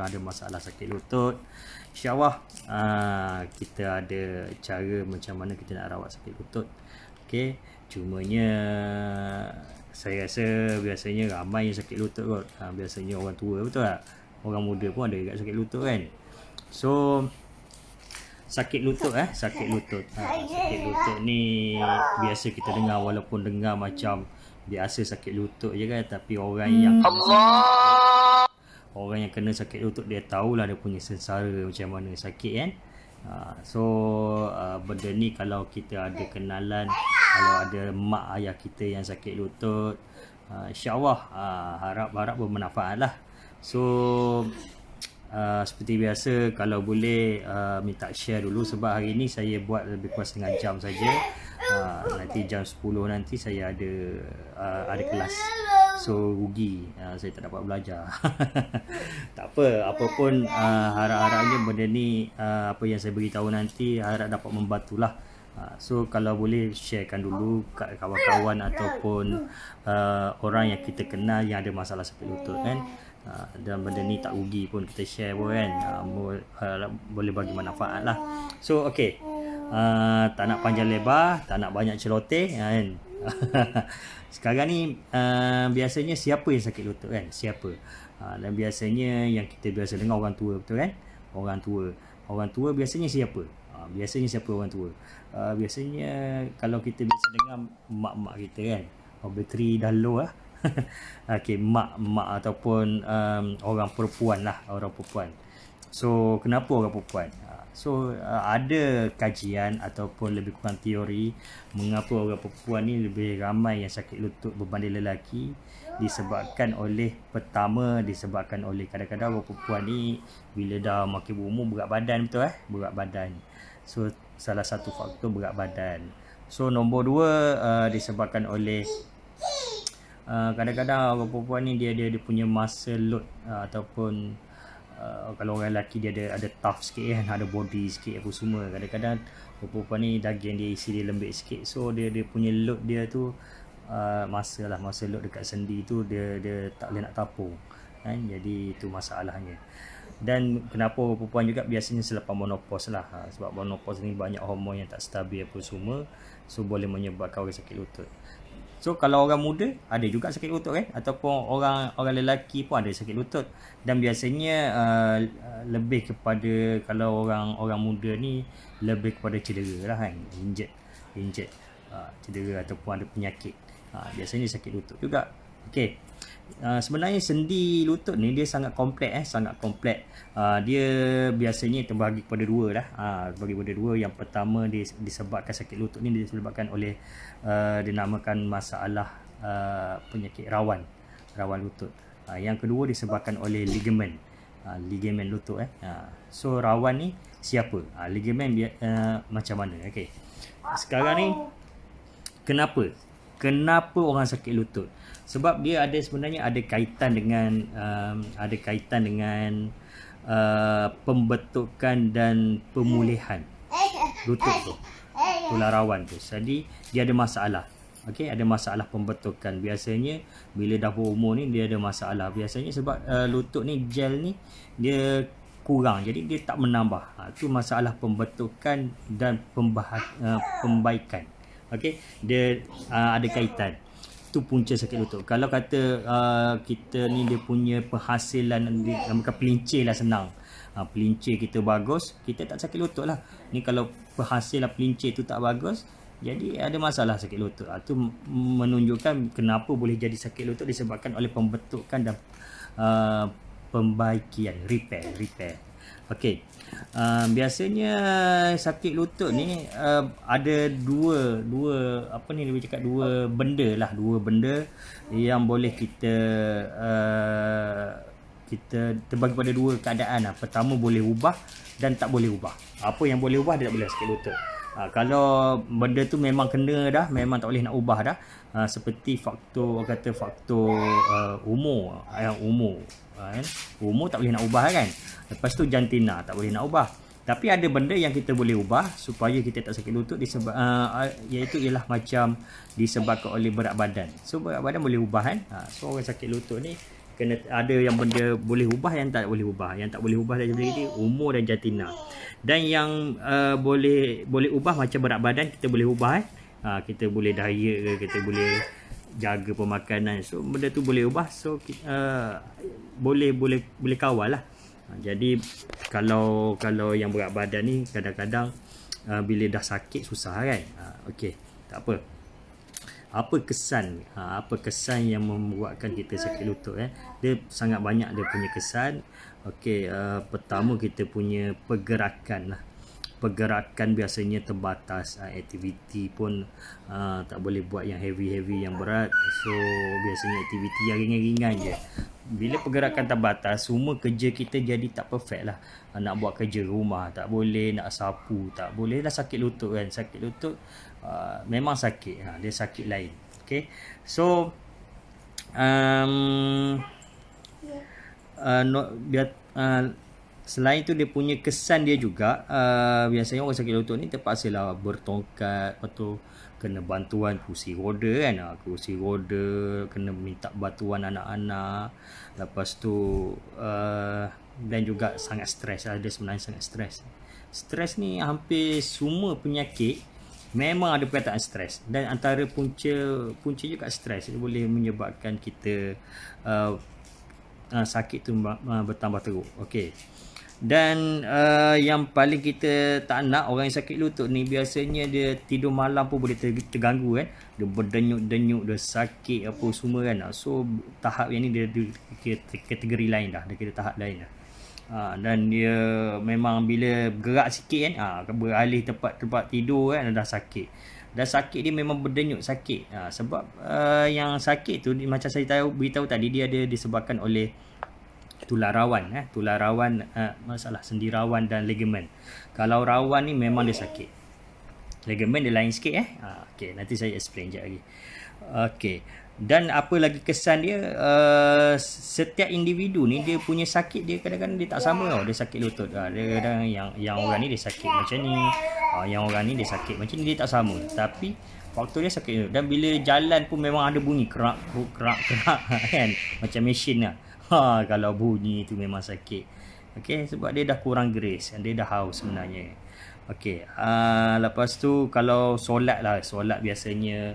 orang ada masalah sakit lutut, InsyaAllah kita ada cara macam mana kita nak rawat sakit lutut. Okay, cumanya saya rasa biasanya ramai yang sakit lutut kot. Biasanya orang tua, betul tak? Orang muda pun ada juga sakit lutut kan. So sakit lutut sakit lutut. Sakit lutut ni biasa kita dengar, walaupun dengar macam biasa sakit lutut je kan, tapi orang yang orang yang kena sakit lutut dia tahulah dia punya sengsara macam mana sakit kan. Benda ni kalau kita ada kenalan, kalau ada mak ayah kita yang sakit lutut, InsyaAllah harap bermanfaat lah. So seperti biasa, kalau boleh minta share dulu, sebab hari ni saya buat lebih kurang setengah jam saja. Nanti jam 10 nanti saya ada kelas, so rugi, saya tak dapat belajar. Tak apa pun, harap-harapnya benda ni apa yang saya beritahu nanti harap dapat membantulah. So kalau boleh sharekan dulu kat kawan-kawan ataupun orang yang kita kenal yang ada masalah sakit lutut kan. Dan benda ni tak rugi pun kita share pun kan, boleh bagi manfaat lah. So okay, tak nak panjang lebar, tak nak banyak celoteh kan. Sekarang ni biasanya siapa yang sakit lutut kan? Siapa? Dan biasanya yang kita biasa dengar orang tua, betul kan? Orang tua biasanya siapa? Biasanya siapa orang tua? Biasanya kalau kita biasa dengar mak-mak kita kan, bateri dah low lah. Okay, mak ataupun orang perempuan lah, orang perempuan. So kenapa orang perempuan? So ada kajian ataupun lebih kurang teori mengapa orang perempuan ni lebih ramai yang sakit lutut berbanding lelaki. Disebabkan oleh kadang-kadang orang perempuan ni bila dah makin berumur berat badan, betul berat badan. So salah satu faktor berat badan. So nombor 2 disebabkan oleh kadang-kadang orang perempuan ni dia punya muscle load, ataupun kalau orang lelaki dia ada tough sikit kan, ada body sikit apa semua. Kadang-kadang orang perempuan ni daging dia isi dia lembik sikit, so dia punya load dia tu masa load dekat sendi tu dia tak boleh nak tapung kan. Jadi itu masalahnya. Dan kenapa orang perempuan juga biasanya selepas menopause lah, sebab menopause ni banyak hormon yang tak stabil apa semua, so boleh menyebabkan orang sakit lutut. So kalau orang muda ada juga sakit lutut kan, ataupun orang lelaki pun ada sakit lutut. Dan biasanya lebih kepada, kalau orang muda ni lebih kepada cedera lah kan, injet cedera ataupun ada penyakit, biasanya sakit lutut juga. Okey, sebenarnya sendi lutut ni dia sangat kompleks dia biasanya terbahagi kepada dua lah. Bagi pada dua. Yang pertama disebabkan sakit lutut ni disebabkan oleh dinamakan masalah penyakit rawan lutut. Yang kedua disebabkan oleh ligamen lutut. So rawan ni siapa? Ligamen macam mana? Okey, sekarang ni kenapa orang sakit lutut? Sebab dia sebenarnya ada kaitan dengan pembentukan dan pemulihan lutut tu, tulang rawan tu. Jadi dia ada masalah. Okey, ada masalah pembentukan. Biasanya bila dah berumur ni dia ada masalah. Biasanya sebab lutut ni gel ni dia kurang, jadi dia tak menambah. Itu masalah pembentukan dan pembaikan. Okey, dia ada kaitan. Itu punca sakit lutut. Kalau kata kita ni dia punya penghasilan bukan pelincir lah, senang. Pelincir kita bagus, kita tak sakit lutut lah. Ni kalau penghasilan pelincir tu tak bagus, jadi ada masalah sakit lutut. Itu menunjukkan kenapa boleh jadi sakit lutut, disebabkan oleh pembentukan dan pembaikian, repair. Okey, biasanya sakit lutut ni ada dua benda yang boleh kita terbagi pada dua keadaan lah. Pertama, boleh ubah dan tak boleh ubah. Apa yang boleh ubah, dia tak boleh sakit lutut. Kalau benda tu memang kena dah, memang tak boleh nak ubah dah, seperti faktor umur umur tak boleh nak ubah kan. Lepas tu jantina tak boleh nak ubah. Tapi ada benda yang kita boleh ubah supaya kita tak sakit lutut, iaitu ialah macam disebabkan oleh berat badan. So berat badan boleh ubah kan. So orang sakit lutut ni kena ada yang benda boleh ubah, yang tak boleh ubah. Yang tak boleh ubah daripada ini umur dan jantina. Dan yang boleh ubah macam berat badan kita boleh ubah kita boleh diet ke, kita boleh jaga pemakanan. So benda tu boleh ubah. So boleh kawal lah. Jadi kalau yang berat badan ni kadang-kadang bila dah sakit susah kan. Okey, tak apa. Apa kesan yang membuatkan kita sakit lutut Dia sangat banyak dia punya kesan. Okey, pertama kita punya pergerakan lah. Pergerakan biasanya terbatas, aktiviti pun tak boleh buat yang heavy yang berat. So biasanya aktiviti yang ringan-ringan je. Bila pergerakan terbatas, semua kerja kita jadi tak perfect lah. Nak buat kerja rumah tak boleh, nak sapu tak boleh lah. Sakit lutut kan. Sakit lutut memang sakit, dia sakit lain. Okay, so selain tu dia punya kesan dia juga, biasanya orang sakit lutut ni terpaksa lah bertongkat, lepas tu kena bantuan kursi roda kan. Kursi roda, kena minta bantuan anak-anak. Lepas tu dan juga sangat stres. Dia sebenarnya sangat stres. Stres ni hampir semua penyakit memang ada perkataan stres, dan antara punca juga stres dia boleh menyebabkan kita sakit tu bertambah teruk. Okey. Dan yang paling kita tak nak orang yang sakit lutut ni, biasanya dia tidur malam pun boleh terganggu kan. Dia berdenyut-denyut, dia sakit apa semua kan. So tahap yang ni dia kategori lain dah, dia kira tahap lain dah. Dan dia memang bila gerak sikit kan, beralih tempat tidur kan, dah sakit. Dan sakit dia memang berdenyut sakit. Sebab yang sakit tu macam saya beritahu tadi, dia ada disebabkan oleh tular rawan. Masalah sendi rawan dan ligamen. Kalau rawan ni memang dia sakit. Ligamen dia lain sikit okay, nanti saya explain sekejap lagi. Okay. Dan apa lagi kesan dia, setiap individu ni dia punya sakit dia kadang-kadang dia tak sama tau. Dia sakit lutut, dia kadang yang orang ni dia sakit macam ni, yang orang ni dia sakit macam ni, dia tak sama. Tapi waktu dia sakit lutut, dan bila jalan pun memang ada bunyi kerak kan, macam mesin lah. Kalau bunyi tu memang sakit. Okay, sebab dia dah kurang grace, dia dah haus sebenarnya. Okay, lepas tu kalau solat biasanya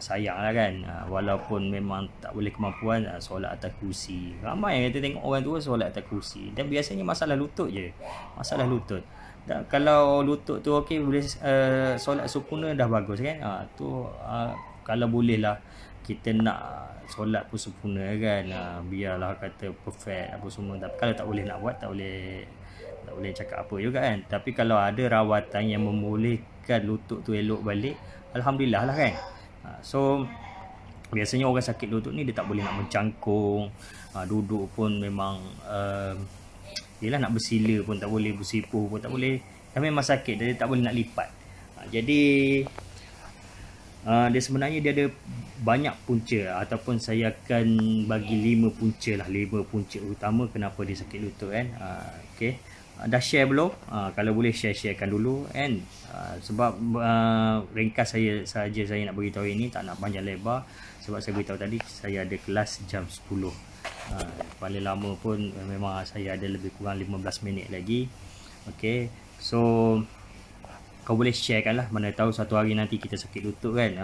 sayang lah kan, walaupun memang tak boleh kemampuan, solat atas kursi. Ramai yang kita tengok orang tua solat atas kursi, dan biasanya masalah lutut je, masalah lutut. Dan kalau lutut tu okey, boleh solat sempurna dah bagus kan. Kalau boleh lah kita nak solat pun sempurna kan, biarlah kata perfect apa semua. Tapi kalau tak boleh nak buat, tak boleh cakap apa juga kan. Tapi kalau ada rawatan yang membolehkan lutut tu elok balik, alhamdulillah lah kan. So biasanya orang sakit lutut ni dia tak boleh nak mencangkung, duduk pun memang yelah, nak bersila pun tak boleh, bersipuh pun tak boleh, dan memang sakit, dia tak boleh nak lipat. Jadi dia sebenarnya dia ada banyak punca, ataupun saya akan bagi 5 punca utama kenapa dia sakit lutut kan. Okay, dah share belum? Kalau boleh sharekan dulu kan. Sebab ringkas saya nak beritahu ini, tak nak panjang lebar. Sebab saya beritahu tadi saya ada kelas jam 10. Paling lama pun memang saya ada lebih kurang 15 minit lagi. Okay, so kau boleh sharekan lah, mana tahu satu hari nanti kita sakit lutut kan.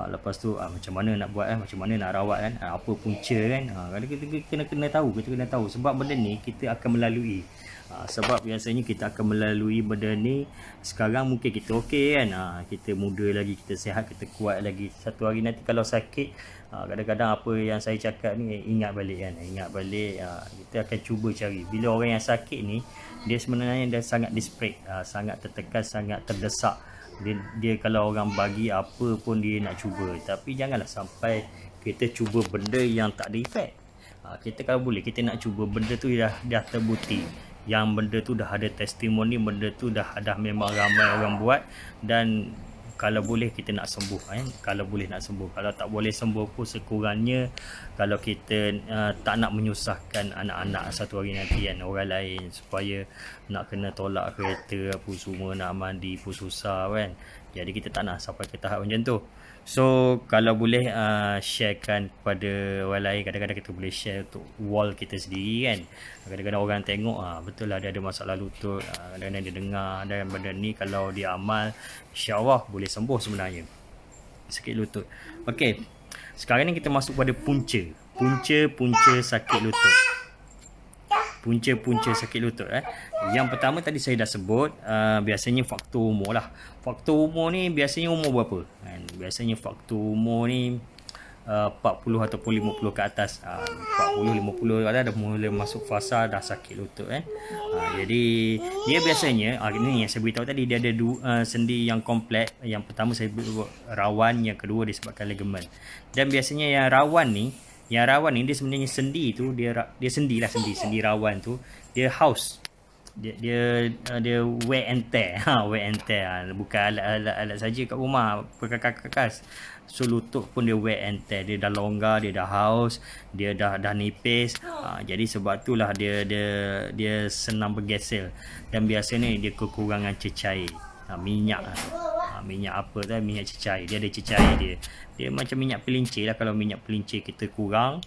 Lepas tu macam mana nak buat macam mana nak rawat kan, apa punca kan. Kalau kita kena tahu, sebab benda ni kita akan melalui. Sebab biasanya kita akan melalui benda ni. Sekarang mungkin kita okey kan, kita muda lagi, kita sihat, kita kuat lagi. Satu hari nanti kalau sakit, kadang-kadang apa yang saya cakap ni ingat balik. Kita akan cuba cari. Bila orang yang sakit ni, dia sebenarnya dia sangat desperate, sangat tertekan, sangat terdesak. Dia kalau orang bagi apa pun dia nak cuba. Tapi janganlah sampai kita cuba benda yang tak ada efek. Kita kalau boleh, kita nak cuba benda tu dah terbukti, yang benda tu dah ada testimoni, benda tu dah memang ramai orang buat, dan kalau boleh kita nak sembuh kan. Kalau boleh nak sembuh, kalau tak boleh sembuh pun sekurangnya kalau kita tak nak menyusahkan anak-anak satu hari nanti kan, orang lain, supaya nak kena tolak kereta apa semua, nak mandi pun susah kan. Jadi kita tak nak sampai ke tahap macam tu. So kalau boleh sharekan kepada orang lain. Kadang-kadang kita boleh share untuk wall kita sendiri kan. Kadang-kadang orang tengok betul lah dia ada masalah lutut, kadang-kadang dia dengar, dan benda ni kalau dia amal, insyaAllah boleh sembuh sebenarnya sakit lutut. Okey, sekarang ni kita masuk pada punca sakit lutut. Punca-punca sakit lutut. Yang pertama tadi saya dah sebut, biasanya faktor umur lah. Faktor umur ni biasanya umur berapa? Biasanya faktor umur ni 40 ataupun 50 ke atas. 40, 50 dah mula masuk fasa dah sakit lutut kan. Jadi dia biasanya ini yang saya beritahu tadi, dia ada sendi yang kompleks. Yang pertama saya sebut rawan, yang kedua disebabkan ligamen. Dan biasanya yang rawan ni dia sebenarnya sendi tu dia sendi rawan tu dia house, dia wear and tear. Wear and tear, bukan alat saja kat rumah perkakas. So lutut pun dia wear and tear, dia dah longgar, dia dah house, dia dah nipis. Jadi sebab itulah dia senang bergesel. Dan biasanya dia kekurangan cecair, minyak apa tu, minyak cecair. Dia ada cecair dia macam minyak pelincir lah. Kalau minyak pelincir kita kurang,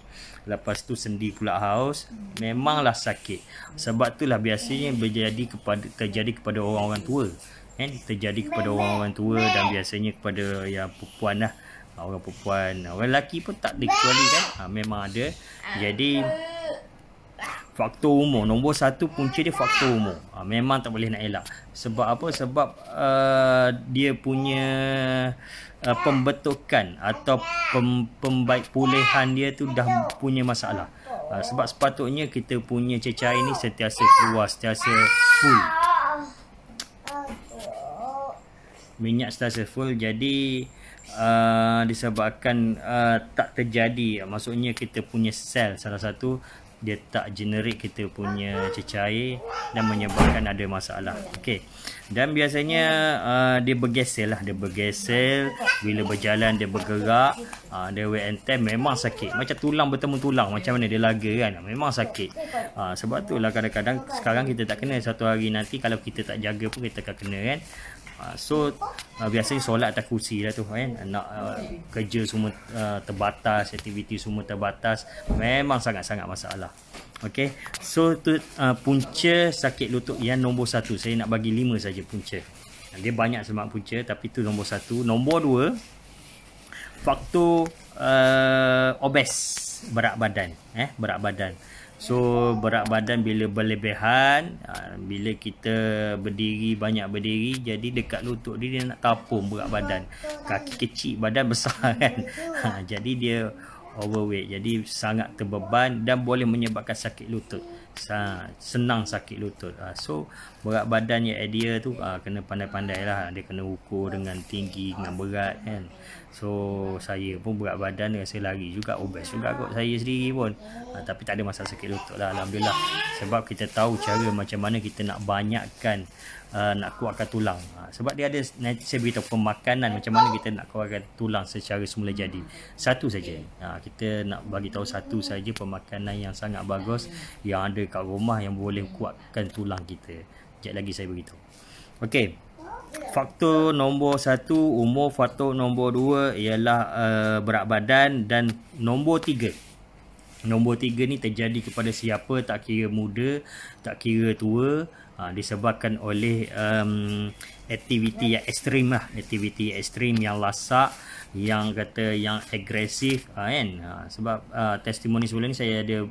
lepas tu sendi pula haus, memanglah sakit. Sebab itulah biasanya terjadi kepada orang-orang tua terjadi kepada orang-orang tua, dan biasanya kepada yang perempuan lah. Orang perempuan, orang lelaki pun tak dikecuali kan, memang ada. Jadi faktor umur, nombor satu punca dia faktor umur. Memang tak boleh nak elak. Sebab apa? Sebab dia punya pembentukan atau pembaik pulihan dia tu dah punya masalah. Sebab sepatutnya kita punya cecair ni sentiasa keluar, sentiasa full. Minyak sentiasa full. Jadi disebabkan tak terjadi, maksudnya kita punya sel salah satu dia tak generate kita punya cecair dan menyebabkan ada masalah. Okey. Dan biasanya dia bergesel lah, bila berjalan dia bergerak, dia wear and tear, memang sakit. Macam tulang bertemu tulang, macam mana dia laga kan, memang sakit. Sebab itulah kadang-kadang sekarang kita tak kena, satu hari nanti kalau kita tak jaga pun kita akan kena kan. So biasanya solat atas kursi lah tu kan, nak kerja semua terbatas, aktiviti semua terbatas, memang sangat-sangat masalah. Okey, so tu punca sakit lutut yang nombor satu. Saya nak bagi 5 saja punca. Dia banyak sebab punca, tapi tu nombor satu. Nombor 2, faktor obes, berat badan. So berat badan bila berlebihan, bila kita banyak berdiri, jadi dekat lutut dia nak tapung berat badan. Kaki kecil, badan besar kan. Jadi dia overweight, jadi sangat terbeban dan boleh menyebabkan sakit lutut. Senang sakit lutut. So berat badannya dia tu kena pandai-pandai lah. Dia kena ukur dengan tinggi, dengan berat kan. So saya pun berat badan rasa lari juga, obes juga kot saya sendiri pun. Tapi tak ada masalah sakit lutut lah, alhamdulillah. Sebab kita tahu cara macam mana kita nak banyakkan, nak kuatkan tulang. Sebab dia ada, nanti saya beritahu pemakanan macam mana kita nak kuatkan tulang secara semula jadi. Satu saja. Kita nak bagi tahu satu saja pemakanan yang sangat bagus yang ada kat rumah yang boleh kuatkan tulang kita. Sekejap lagi saya beritahu. Okey. Faktor nombor 1 umur, faktor nombor 2 ialah berat badan, dan nombor 3 ni terjadi kepada siapa, tak kira muda, tak kira tua, disebabkan oleh aktiviti yang ekstrim lah, aktiviti ekstrim yang lasak, yang kata yang agresif kan. Sebab testimoni sebelum ni saya ada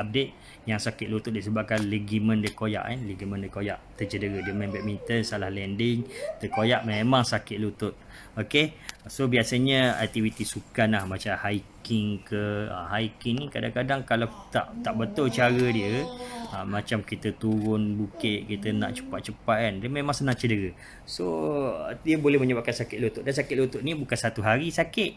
update yang sakit lutut disebabkan ligamen dia koyak kan, ligamen dia koyak, tercedera, dia main badminton salah landing, terkoyak, memang sakit lutut. Okey, so biasanya aktiviti sukan lah, macam hiking ke, hiking ni kadang-kadang kalau tak betul cara dia, macam kita turun bukit, kita nak cepat-cepat kan, dia memang senang cedera. So dia boleh menyebabkan sakit lutut. Dan sakit lutut ni bukan satu hari sakit,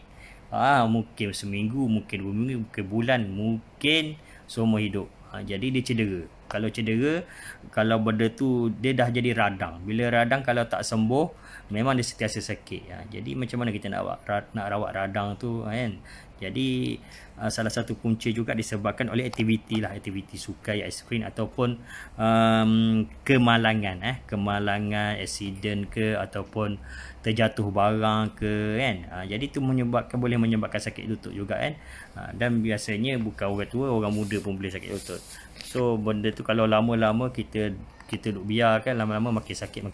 mungkin seminggu, mungkin 2 minggu, mungkin bulan, mungkin seumur hidup. Jadi dia cedera. Kalau cedera, kalau benda tu dia dah jadi radang. Bila radang kalau tak sembuh, memang dia sentiasa sakit. Jadi macam mana kita nak rawat radang tu kan? Jadi salah satu punca juga disebabkan oleh aktiviti lah, aktiviti sukai, ekstrim ataupun kemalangan, kemalangan, accident ke ataupun terjatuh barang ke kan. Jadi tu boleh menyebabkan sakit lutut juga kan. Dan biasanya bukan orang tua, orang muda pun boleh sakit lutut. So benda tu kalau lama-lama kita duk biarkan, lama-lama makin sakit.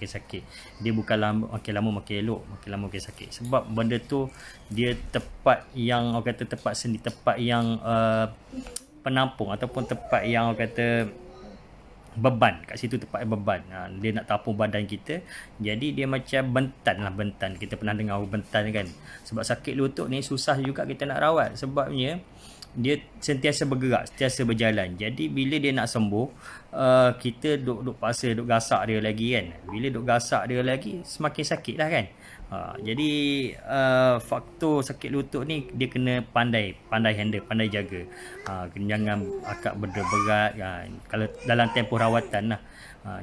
Dia bukan makin lama makin elok, makin lama makin sakit. Sebab benda tu dia tepat yang orang kata tepat yang penampung ataupun tepat yang orang kata beban. Kat situ tempat beban. Dia nak tampung badan kita. Jadi dia macam bentan. Kita pernah dengar bentan kan. Sebab sakit lutut ni susah juga kita nak rawat. Sebabnya dia sentiasa bergerak, sentiasa berjalan. Jadi bila dia nak sembuh, kita duk paksa, duk gasak dia lagi kan. Bila duk gasak dia lagi, semakin sakit lah kan. Jadi faktor sakit lutut ni dia kena pandai handle, pandai jaga. Jangan akak berat kan. Kalau dalam tempoh rawatan lah,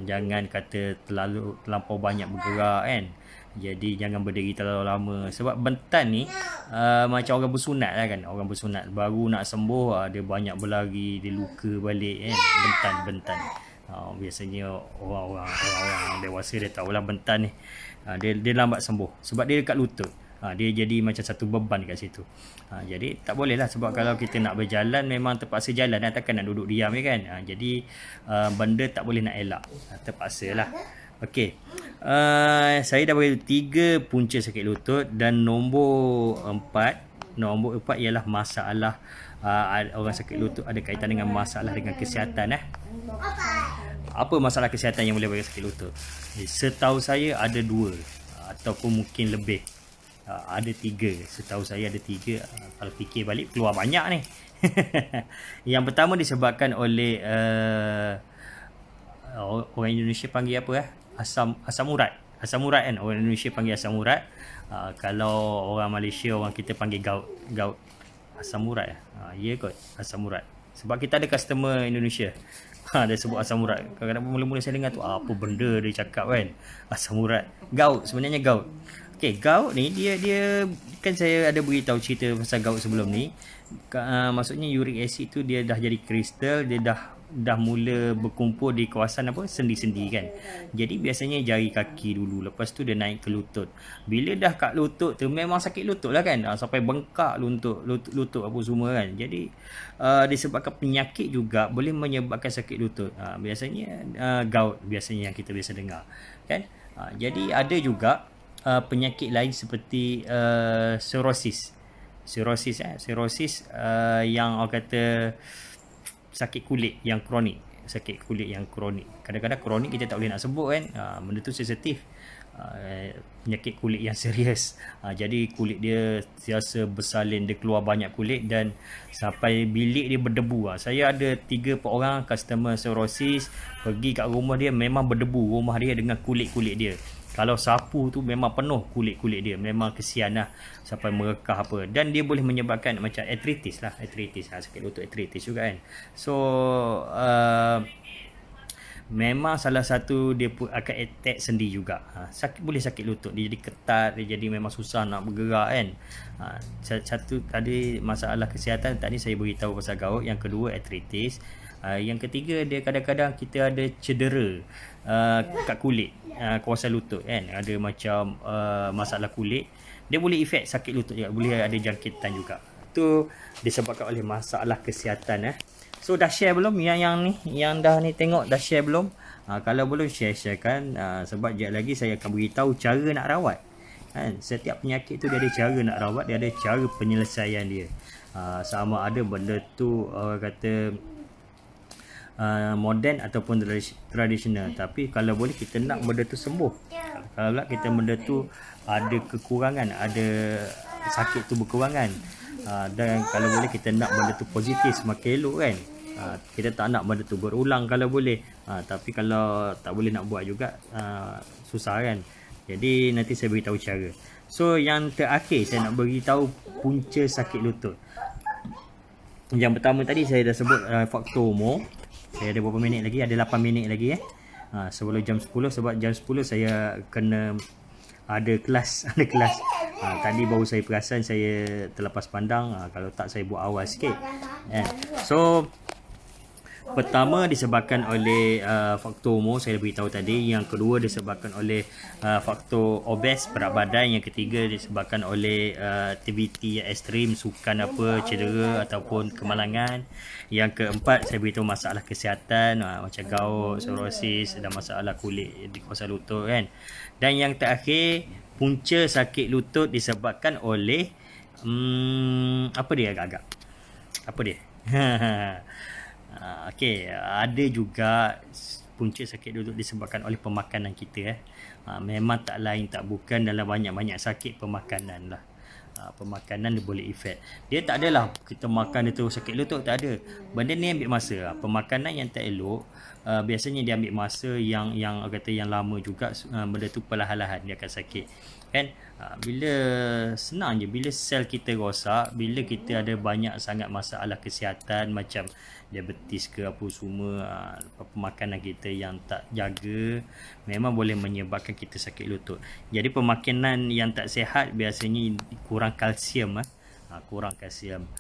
jangan kata terlampau banyak bergerak kan. Jadi jangan berdiri terlalu lama. Sebab bentan ni macam orang bersunat lah kan. Orang bersunat baru nak sembuh, dia banyak berlari, dia luka balik kan. Bentan. Biasanya orang dewasa dia tahulah bentan ni. Dia lambat sembuh. Sebab dia dekat lutut. Dia jadi macam satu beban kat situ. Jadi tak boleh lah. Sebab kalau kita nak berjalan, memang terpaksa jalan. Takkan nak duduk diam kan. Jadi benda tak boleh nak elak. Terpaksa lah. Okey, saya dah bagi 3 punca sakit lutut. Dan nombor 4 ialah masalah orang sakit lutut ada kaitan dengan masalah dengan kesihatan. Apa masalah kesihatan yang boleh bagi sakit lutut? Setahu saya ada 2 ataupun mungkin lebih. Ada 3. Setahu saya ada 3. Kalau fikir balik keluar banyak ni. Yang pertama disebabkan oleh orang Indonesia panggil apa asam urat kan. Orang Indonesia panggil asam urat. Kalau orang Malaysia, orang kita panggil gout. Asam urat ya kot, asam urat. Sebab kita ada customer Indonesia dia sebut asam urat. Kadang-kadang mula-mula saya dengar tu apa benda dia cakap kan. Asam urat, gout, sebenarnya gout. Okey, gout ni dia kan saya ada beritahu cerita pasal gout sebelum ni. Maksudnya uric acid tu dia dah jadi kristal, dia dah mula berkumpul di kawasan sendi-sendi kan. Jadi biasanya jari kaki dulu, lepas tu dia naik ke lutut. Bila dah kat lutut tu memang sakit lutut lah kan. Sampai bengkak lutut apa semua kan. Jadi disebabkan penyakit juga boleh menyebabkan sakit lutut. Biasanya gout biasanya yang kita biasa dengar kan. Jadi ada juga penyakit lain seperti cirrhosis yang orang kata sakit kulit yang kronik. Kadang-kadang kronik kita tak boleh nak sebut kan. Benda tu sensitif. Penyakit kulit yang serius. Jadi kulit dia sentiasa bersalin, dia keluar banyak kulit dan sampai bilik dia berdebu. Saya ada 3 orang customer cirrhosis, pergi kat rumah dia memang berdebu rumah dia dengan kulit-kulit dia. Kalau sapu tu memang penuh kulit-kulit dia. Memang kesian lah. Sampai merekah apa. Dan dia boleh menyebabkan macam arthritis. Sakit lutut arthritis juga kan. So memang salah satu dia pun akan attack sendi juga. Boleh sakit lutut. Dia jadi ketat. Dia jadi memang susah nak bergerak kan. Satu tadi masalah kesihatan. Tadi saya beritahu pasal gout. Yang kedua arthritis. Yang ketiga dia kadang-kadang kita ada cedera kat kulit, kawasan lutut kan. Ada macam masalah kulit, dia boleh efek sakit lutut juga, boleh ada jangkitan juga. Itu disebabkan oleh masalah kesihatan. So dah share belum yang ni, yang dah ni tengok dah share belum? Kalau belum sharekan, sebab sekejap lagi saya akan beritahu cara nak rawat kan. Setiap penyakit tu dia ada cara nak rawat, dia ada cara penyelesaian dia. Sama ada benda tu orang kata moden ataupun tradisional. Tapi kalau boleh kita nak benda tu sembuh. Kalau kita benda tu ada kekurangan, ada sakit tu berkurangan, dan kalau boleh kita nak benda tu positif, semakin elok kan. Kita tak nak benda tu berulang kalau boleh. Tapi kalau tak boleh nak buat juga, susah kan. Jadi nanti saya beritahu cara. So yang terakhir saya nak beritahu punca sakit lutut. Yang pertama tadi saya dah sebut faktor umur. Saya ada berapa minit lagi? Ada 8 minit lagi sebelum jam 10, sebab jam 10 saya kena ada kelas. Ada kelas. Tadi baru saya perasan saya terlepas pandang. Kalau tak saya buat awal sikit. So pertama disebabkan oleh faktor umur, saya dah beritahu tadi. Yang kedua disebabkan oleh faktor obes, berat badan. Yang ketiga disebabkan oleh aktiviti yang ekstrim, sukan apa, cedera ataupun kemalangan. Yang keempat saya beritahu masalah kesihatan macam gout, psoriasis dan masalah kulit di kawasan lutut kan. Dan yang terakhir, punca sakit lutut disebabkan oleh apa dia agak-agak? Apa dia? Okey, ada juga punca sakit lutut disebabkan oleh pemakanan kita. Memang tak lain tak bukan dalam banyak-banyak sakit pemakanan lah. Pemakanan dia boleh efek. Dia tak adalah kita makan dia terus sakit lutut, tak ada. Benda ni ambil masa. Pemakanan yang tak elok biasanya dia ambil masa yang kata yang lama juga. Benda tu perlahan-lahan dia akan sakit. Kan? Bila senang je, bila sel kita rosak, bila kita ada banyak sangat masalah kesihatan macam diabetes ke apa semua, pemakanan kita yang tak jaga, memang boleh menyebabkan kita sakit lutut. Jadi pemakanan yang tak sihat biasanya kurang kalsium. Kurang kalsium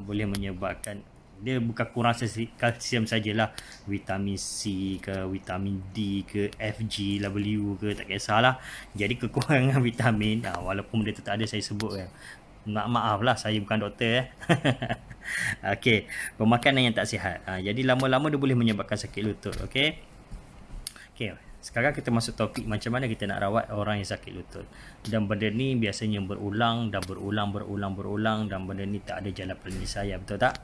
boleh menyebabkan, dia bukan kurang kalsium sajalah, vitamin C ke, vitamin D ke, FG, W ke, tak kisahlah. Jadi kekurangan vitamin, walaupun benda tu tak ada saya sebut kan. Maaf lah, saya bukan doktor Okey, pemakanan yang tak sihat. Jadi lama-lama dia boleh menyebabkan sakit lutut. Okey. Okey, sekarang kita masuk topik macam mana kita nak rawat orang yang sakit lutut. Dan benda ni biasanya berulang dan berulang dan benda ni tak ada jalan penyelesaian, betul tak?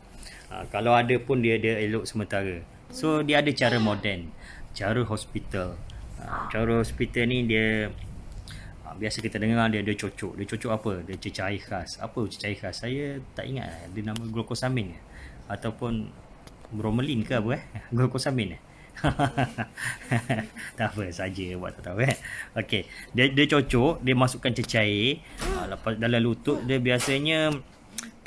Kalau ada pun dia elok sementara. So dia ada cara moden, cara hospital. Cara hospital ni dia biasa kita dengar dia cocok. Dia cocok apa? Dia cecair khas. Apa cecair khas? Saya tak ingat dia nama glukosamin ataupun bromelain ke apa glukosamin tak apa saja buat tak tahu Okey, dia cocok, dia masukkan cecair lepas dalam lutut. Dia biasanya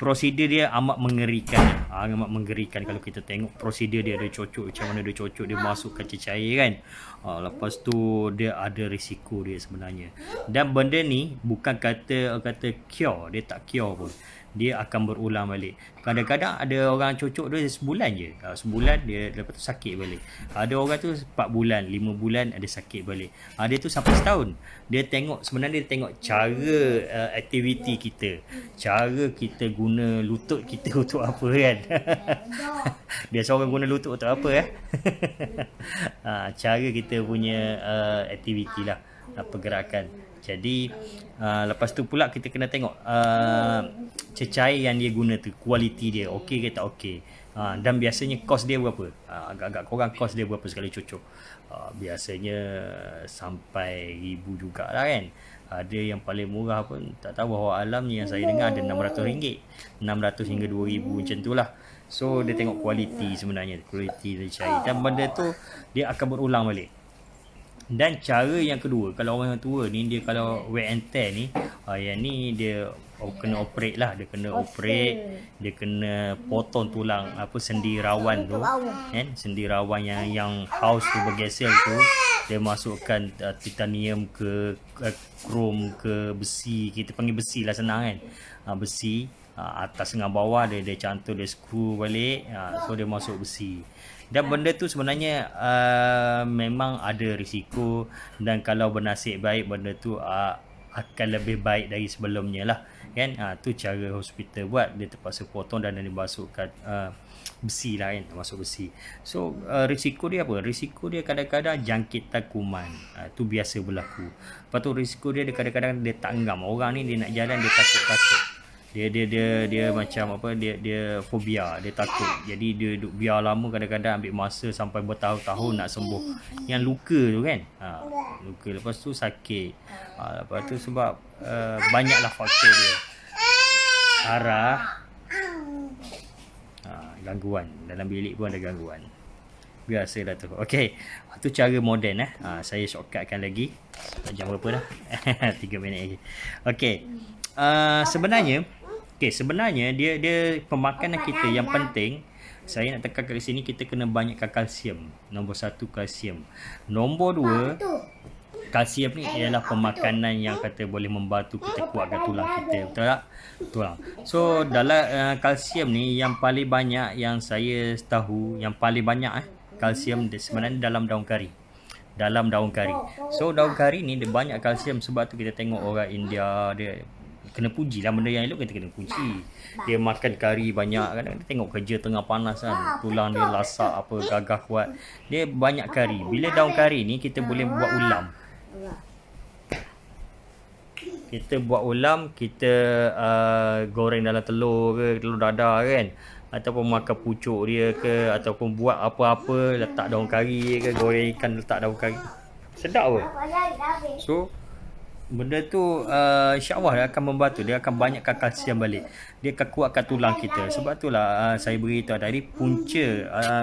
prosedur dia amat mengerikan. Amat mengerikan kalau kita tengok prosedur dia cocok, macam mana dia cocok, dia masukkan cecair kan. Lepas tu dia ada risiko dia sebenarnya. Dan benda ni bukan kata cure, dia tak cure pun. Dia akan berulang balik. Kadang-kadang ada orang cocok dia sebulan je. Sebulan dia lepas tu sakit balik. Ada orang tu 4 bulan, 5 bulan ada sakit balik. Ada tu sampai setahun. Dia tengok, sebenarnya dia tengok cara aktiviti kita. Cara kita guna lutut kita untuk apa kan. Biasa orang guna lutut untuk apa cara kita punya aktiviti lah, pergerakan. Jadi lepas tu pula kita kena tengok cecair yang dia guna tu, kualiti dia okey ke tak okey. Dan biasanya kos dia berapa, agak-agak korang kos dia berapa sekali cocok. Biasanya sampai ribu jugalah kan. Ada yang paling murah pun tak tahu, bahawa alamnya yang saya dengar ada RM600, 600 hingga 2000 macam tu lah. So dia tengok kualiti sebenarnya, kualiti dia cecair. Dan benda tu dia akan berulang balik. Dan cara yang kedua, kalau orang yang tua ni, dia kalau wear and tear ni, yang ni dia kena operate lah. Dia kena operate, dia kena potong tulang sendi rawan tu kan, sendi rawan yang house tu bergeser tu. Dia masukkan titanium ke krom ke besi, kita panggil besi lah senang kan. Besi atas dengan bawah dia cantum, dia screw balik. So dia masuk besi. Dan benda tu sebenarnya memang ada risiko, dan kalau bernasib baik benda tu akan lebih baik dari sebelumnya lah kan. Tu cara hospital buat, dia terpaksa potong dan dia masukkan besi lah kan, masuk besi. So risiko dia apa? Risiko dia kadang-kadang jangkitan kuman. Tu biasa berlaku. Lepas tu risiko dia kadang-kadang dia tak ngam. Orang ni dia nak jalan dia takut-takut. Dia macam apa, dia fobia, dia takut. Jadi dia duduk biar lama, kadang-kadang ambil masa sampai bertahun-tahun nak sembuh. Yang luka tu kan, luka, lepas tu sakit. Lepas tu sebab banyaklah faktor dia. Arah, gangguan dalam bilik pun ada gangguan. Biasalah tu. Okey, tu cara moden saya shortcutkan lagi. Jam berapa dah? 3 minit lagi. Okey. Sebenarnya dia pemakanan kita yang penting Saya nak tekan kat sini, kita kena banyakkan kalsium. Nombor 1 kalsium. Nombor 2, kalsium ni ialah pemakanan yang kata boleh membantu kita kuatkan tulang kita. Betul tak? Tulang. So dalam kalsium ni yang paling banyak yang saya tahu, yang paling banyak kalsium sebenarnya dalam daun kari. Dalam daun kari. So daun kari ni dia banyak kalsium, sebab tu kita tengok orang India dia kena puji lah, benda yang elok kita kena puji. Dia makan kari banyak kan, kita tengok kerja tengah panas kan, tulang dia lasak apa, gagah kuat. Dia banyak kari. Bila daun kari ni kita boleh buat ulam. Kita buat ulam, kita goreng dalam telur ke, telur dadah kan, ataupun makan pucuk dia ke, ataupun buat apa-apa, letak daun kari ke, goreng ikan letak daun kari. Sedap apa? So benda tu insya-Allah dia akan membantu, dia akan banyakkan kalsium balik. Dia akan kuatkan tulang kita. Sebab itulah saya beritahu tadi, punca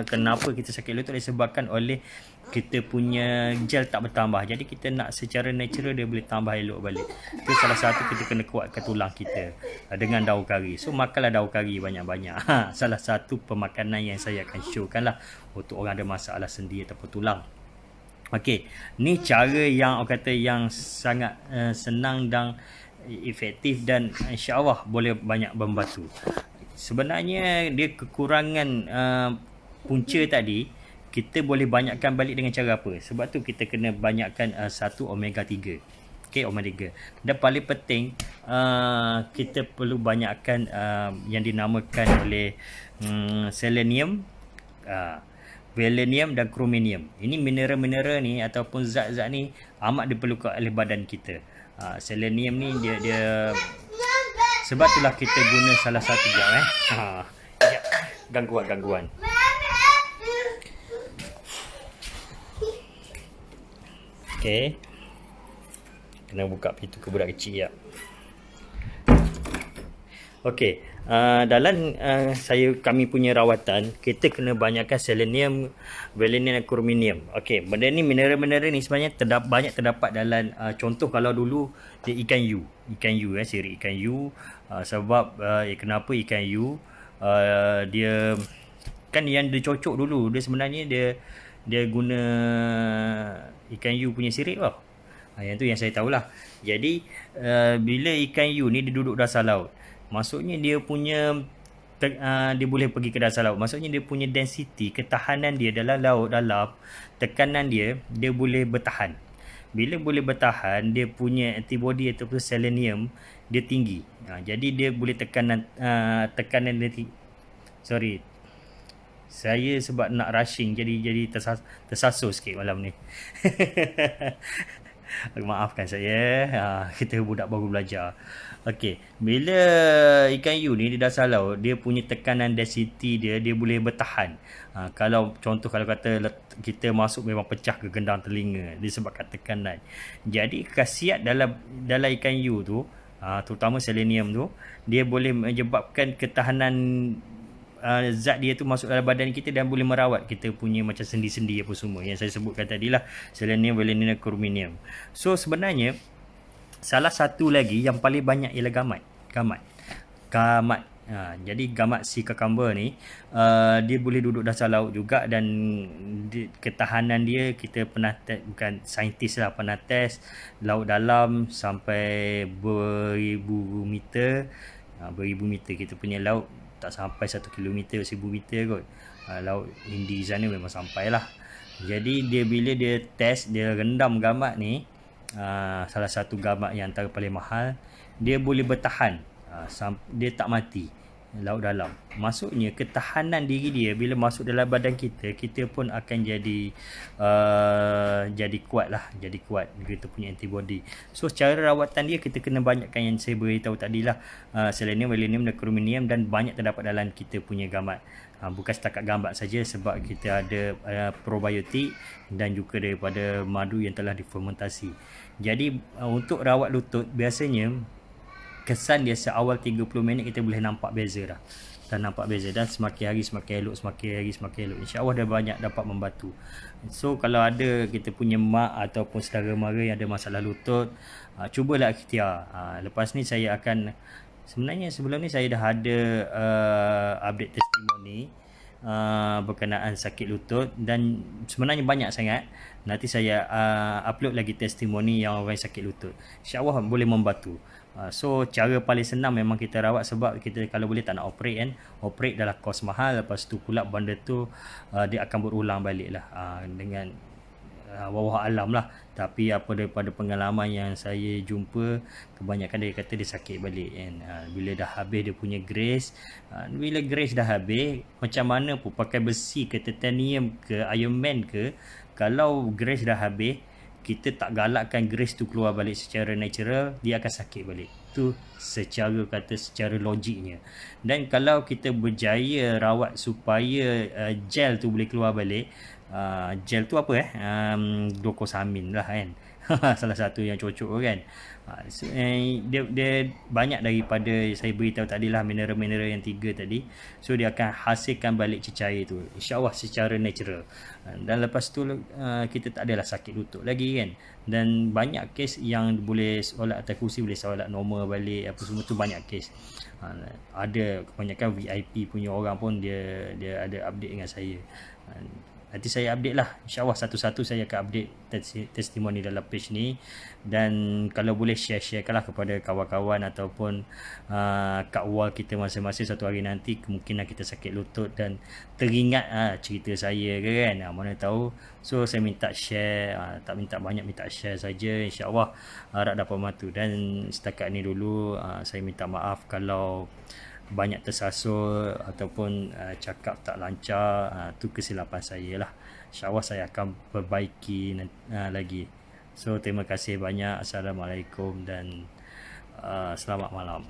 kenapa kita sakit lutut disebabkan oleh kita punya gel tak bertambah. Jadi kita nak secara natural dia boleh tambah elok balik. Itu salah satu, kita kena kuatkan tulang kita dengan daun kari. So makanlah daun kari banyak-banyak. Salah satu pemakanan yang saya akan showkan lah untuk orang ada masalah sendi ataupun tulang. Okey, ni cara yang orang kata yang sangat senang dan efektif, dan insya-Allah boleh banyak membantu. Sebenarnya dia kekurangan punca tadi, kita boleh banyakkan balik dengan cara apa? Sebab tu kita kena banyakkan satu omega 3. Okey, omega 3. Dan paling penting kita perlu banyakkan yang dinamakan oleh selenium, selenium dan chromium. Ini mineral-mineral ni ataupun zat-zat ni amat diperlukan oleh badan kita. Selenium ni dia sebab itulah kita guna salah satu gangguan. Okey. Kena buka pintu ke budak kecil ya. Okey, dalam kami punya rawatan, kita kena banyakkan selenium, valine dan chromium. Okey, benda ni mineral-mineral ni sebenarnya banyak terdapat dalam contoh kalau dulu dia ikan yu, siri ikan yu. Sebab kenapa ikan yu dia kan yang dicocok dulu, dia sebenarnya dia guna ikan yu punya sirip tau. Yang tu yang saya tahulah. Jadi bila ikan yu ni dia duduk dasar laut, maksudnya dia punya dia boleh pergi ke dasar laut. Maksudnya dia punya density, ketahanan dia dalam laut, dalam tekanan dia boleh bertahan. Bila boleh bertahan, dia punya antibody ataupun selenium dia tinggi. Jadi dia boleh tekanan dia tinggi. Sorry, saya sebab nak rushing jadi tersasul sikit malam ni. Maafkan saya, kita budak baru belajar. Okey, bila ikan yu ni di dasar laut, dia punya tekanan density dia boleh bertahan. Kalau contoh kalau kata kita masuk memang pecah ke gendang telinga disebabkan tekanan. Jadi khasiat dalam ikan yu tu, terutama selenium tu, dia boleh menyebabkan ketahanan zat dia tu masuk dalam badan kita dan boleh merawat kita punya macam sendi-sendi apa semua yang saya sebutkan tadi lah, selenium, valine dan chromium. So sebenarnya salah satu lagi yang paling banyak ialah gamat. Jadi gamat sea cucumber ni dia boleh duduk dasar laut juga, dan ketahanan dia kita pernah bukan saintis lah, pernah test laut dalam sampai beribu meter kita punya laut tak sampai 1 kilometer, 1000 meter kot. Laut Hindi sana memang sampai lah. Jadi bila dia test, dia rendam gamat ni, salah satu gamat yang antara paling mahal, dia boleh bertahan, dia tak mati laut dalam. Maksudnya ketahanan diri dia bila masuk dalam badan kita pun akan jadi kuat kita punya antibody. So cara rawatan dia kita kena banyakkan yang saya beritahu tadi lah, selenium, valine dan chromium, dan banyak terdapat dalam kita punya gamat. Bukan setakat gamat saja, sebab kita ada probiotik dan juga daripada madu yang telah difermentasi. Jadi untuk rawat lutut, biasanya kesan dia seawal 30 minit kita boleh nampak beza dah. Dan semakin hari semakin elok, InsyaAllah dah banyak dapat membantu. So kalau ada kita punya mak ataupun saudara mara yang ada masalah lutut, cubalah ikhtiar. Lepas ni saya akan, sebenarnya sebelum ni saya dah ada update testimoni berkenaan sakit lutut, dan sebenarnya banyak sangat. Nanti saya upload lagi testimoni yang orang sakit lutut, insyaAllah boleh membantu. So cara paling senang memang kita rawat, sebab kita kalau boleh tak nak operate kan. Operate adalah kos mahal, lepas tu pula benda tu dia akan berulang balik lah, dengan wallahu alam lah. Tapi apa daripada pengalaman yang saya jumpa, kebanyakan dia kata dia sakit balik kan. Bila dah habis dia punya grace, bila grace dah habis, macam mana pun pakai besi ke titanium ke Iron Man ke, kalau grace dah habis, kita tak galakkan grace tu keluar balik secara natural, dia akan sakit balik. Tu secara logiknya. Dan kalau kita berjaya rawat supaya gel tu boleh keluar balik, gel tu apa glucosamine lah kan. Salah satu yang cocok kan. Dia banyak daripada saya beritahu tadi lah, mineral-mineral yang 3 tadi. So dia akan hasilkan balik cecair tu, insyaAllah secara natural. Dan lepas tu kita tak adalah sakit lutut lagi kan. Dan banyak kes yang boleh solat atas kursi, boleh solat normal balik, apa semua tu banyak kes. Ada kebanyakan VIP punya orang pun dia ada update dengan saya. Nanti saya update lah, insyaAllah satu-satu saya akan update testimoni dalam page ni. Dan kalau boleh share-sharekan lah kepada kawan-kawan ataupun kat wall kita masing-masing. Satu hari nanti kemungkinan kita sakit lutut dan teringat cerita saya ke kan, mana tahu. So saya minta share, tak minta banyak, minta share saja, insyaAllah harap dapat membantu. Dan setakat ni dulu, saya minta maaf kalau banyak tersasul ataupun cakap tak lancar, tu kesilapan saya lah. InsyaAllah saya akan perbaiki lagi. So terima kasih banyak. Assalamualaikum dan selamat malam.